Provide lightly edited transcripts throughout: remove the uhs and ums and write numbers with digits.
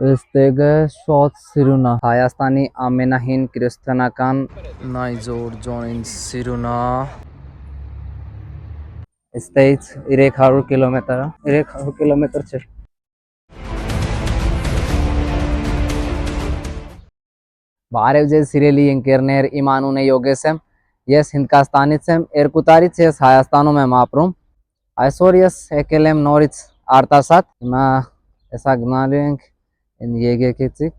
Ստեգը շատ սիրուն է Հայաստանի ամենահին քրիստոնեական Նայձոր Ջոնին սիրուն է Ստեից 300 կիլոմետր 300 կիլոմետր չէ Բարև ձեզ սիրելի ընկերներ, իմ անունը Յոգես եմ, ես Հնդկաստանից եմ, 2 տարից ես Հայաստանում եմ ապրում, այսօր ես եկել եմ նորից արտասատ, հիմա հեսա գնալու ենք եկեղեցիկ,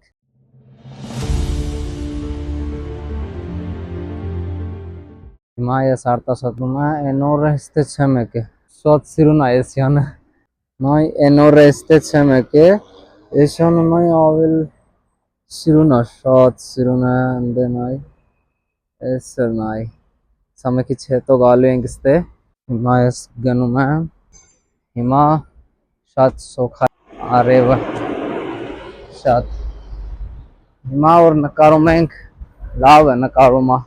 հիմա ես արտասատում եմ, նորը ստե չեմ եկել, շատ սիրուն է ես յանը, նոյ նորը ստե չեմ եկել, ես յանը նոյ ավել Սիրուն է, շատ սիրուն է, ընդե նայ, ես նայ, սա մի քիչ հետո գալու ենք ստե, հիմա ես գնում եմ, հիմա շատ սոք է արևը, շատ, հիմա որ նկարում ենք, լավ է նկարումը,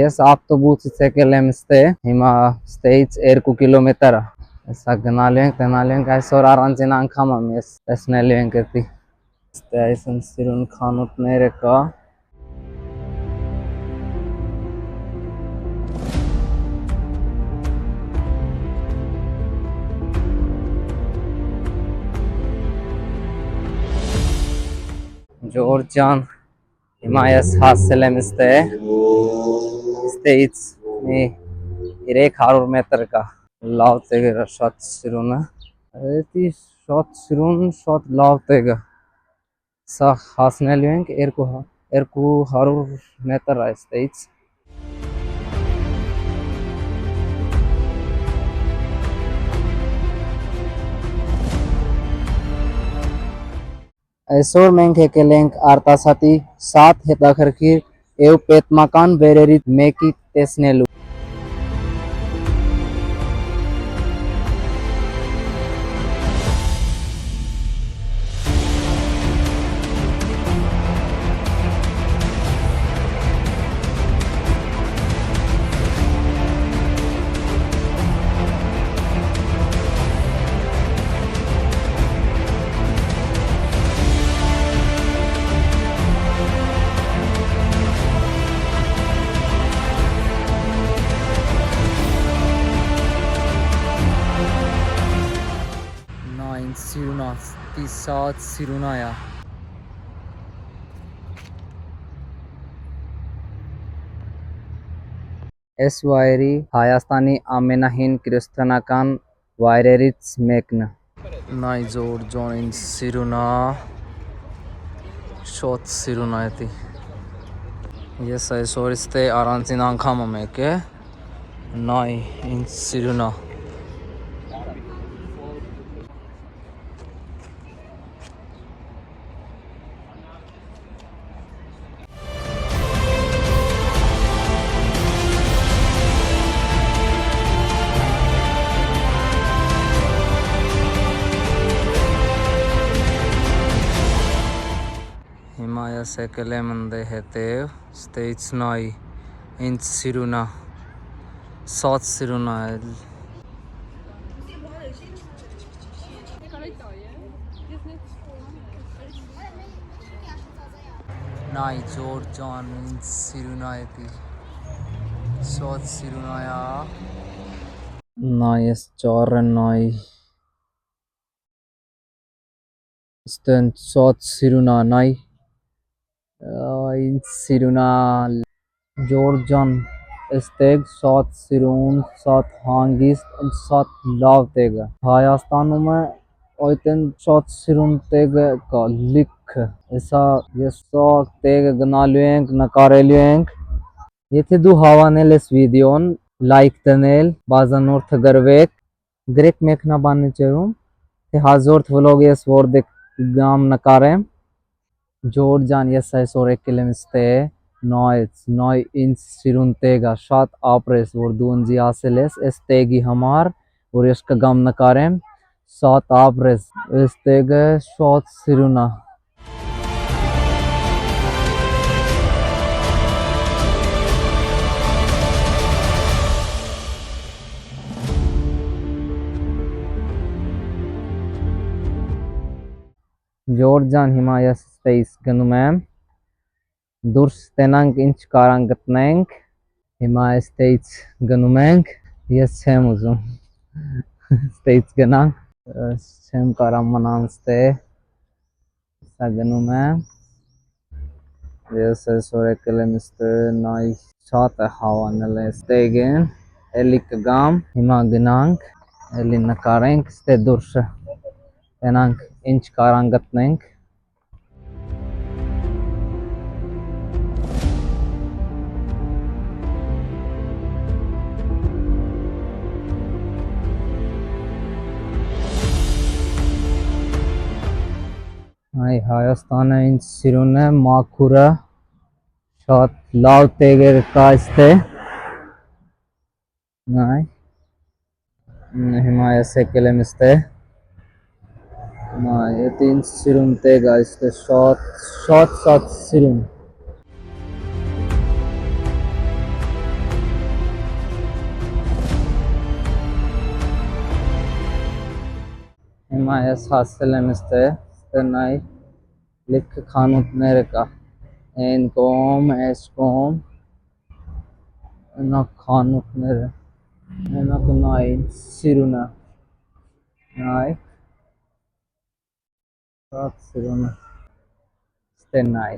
ես ավտոբուսից եկել եմ ստե, հիմա ստեից 2 կիլոմետր է, հեսա գնալու ենք, այսօր առանձին անգամ եմ ես տեսնելու ենք էդի, Ստե այսն սիրուն քանութները կա Ջորջան հիմա ես հասել եմ ստե Ստեից մի 300 մետր կա լավ տեղը շատ սիրուն է Էդի շատ սիրուն շատ լավ տեղը Սա հասնելու ենք 200 մետր այստեղից Այսօր մենք եկել ենք արտասատի շատ հետաքրքիր եւ պետմական վայրերից մեկի տեսնելու Շատ սիրուն է Այս վայրի Հայաստանի ամենահին քրիստոնեական վայրերից մեկն է Նայձոր Ջոնին սիրուն է Շատ սիրուն է էդի Ես այսօր ստե առանձին անգամ եմ եկել Նայ ինձ սիրուն է Հիմա ես եկել եմ ընդե հետև, ստեից նայ, ինձ սիրուն է, շատ սիրուն է Նայ Ջորջան, ինձ սիրուն է էդի, շատ սիրուն է Նայ ես ճարը նայ Ստեն շատ սիրուն է նայ Ինձ սիրուն է Ջորջան Ստեգ շատ սիրուն, շատ հանգիստ, շատ լավ տեղը Հայաստանում է այդեն շատ սիրուն տեղը կա, լիքը Հեսա ես սա տեղը գնալու ենք, նկարելու ենք Եթե դու հավանել ես վիդեոն, լայք դնել, բազանորդը գրվեք Գրեք մեկնաբանությունում, թե հազորդ վլոգ ես որդե գամ նկարեմ Ջորջան ես այսօր եկել եմ ստե, նայ ինձ սիրուն տեղը, շատ ապրես, որ դու ինձի ասել ես, այս տեղի համար, որ ես կգամ նկարեմ, շատ ապրես, այս տեղը շատ սիրուն է Ջորջան հիմա ես ստեյս գնում եմ դուրս ստենանք ինչ կարան գտնենք հիմա ստեյս գնում ենք ես չեմ ուզում ստեյս գնանք չեմ կարամ մնամ ստե սա գնում եմ ես այսօր եկել եմ ստե նայ շատ է հավանել է ստեյգեն էլի կգամ հիմա գնանք էլի նկարենք ստե դուրսը տենանք ինչ կարան գտնենք Այ Հայաստանը ինձ սիրուն է մաքուրը շատ լավ տեղեր կա այստե Այ հիմա ես եկել եմ այստե Այդ ինձ սիրուն տեղ այստե շատ սիրուն Հիմա ես հասել եմ այստե նայ լիքը խանութները կա Այն կողմ, այս կողմ Այնակ խանութները Այնակ նայ սիրուն է Նայ Շատ սիրուն է Ստե նայ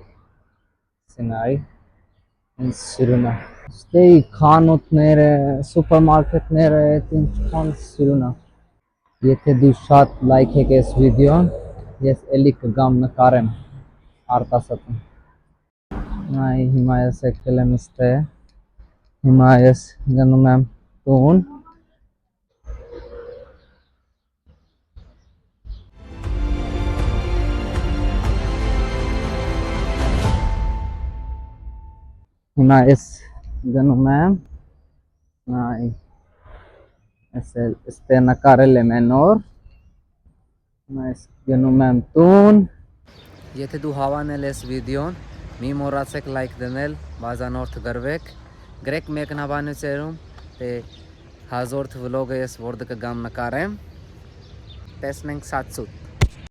Սինայ Ինձ սիրուն է Ստե խանութները, սուպերմարկետները Ինչքան սիրուն է Եթե դու շատ լայք եք այս վիդեոն Ես էլի կգամ նկարեմ արտասատում Այ հիմա ես եկել եմ ստե Հիմա ես գնում եմ տուն Հիմա ես գնում եմ Այ Ստե նկարել եմ են օր Հիմա ես գնում եմ տուն Եթե դու հավանել ես վիդեոն Մի մոռացեք լայք դնել, բազանորդ գրվեք Գրեք մեկնաբանությունում Թե հազորդ վլոգը ես որդը կգամ նկարեմ Տեսնենք սացուտ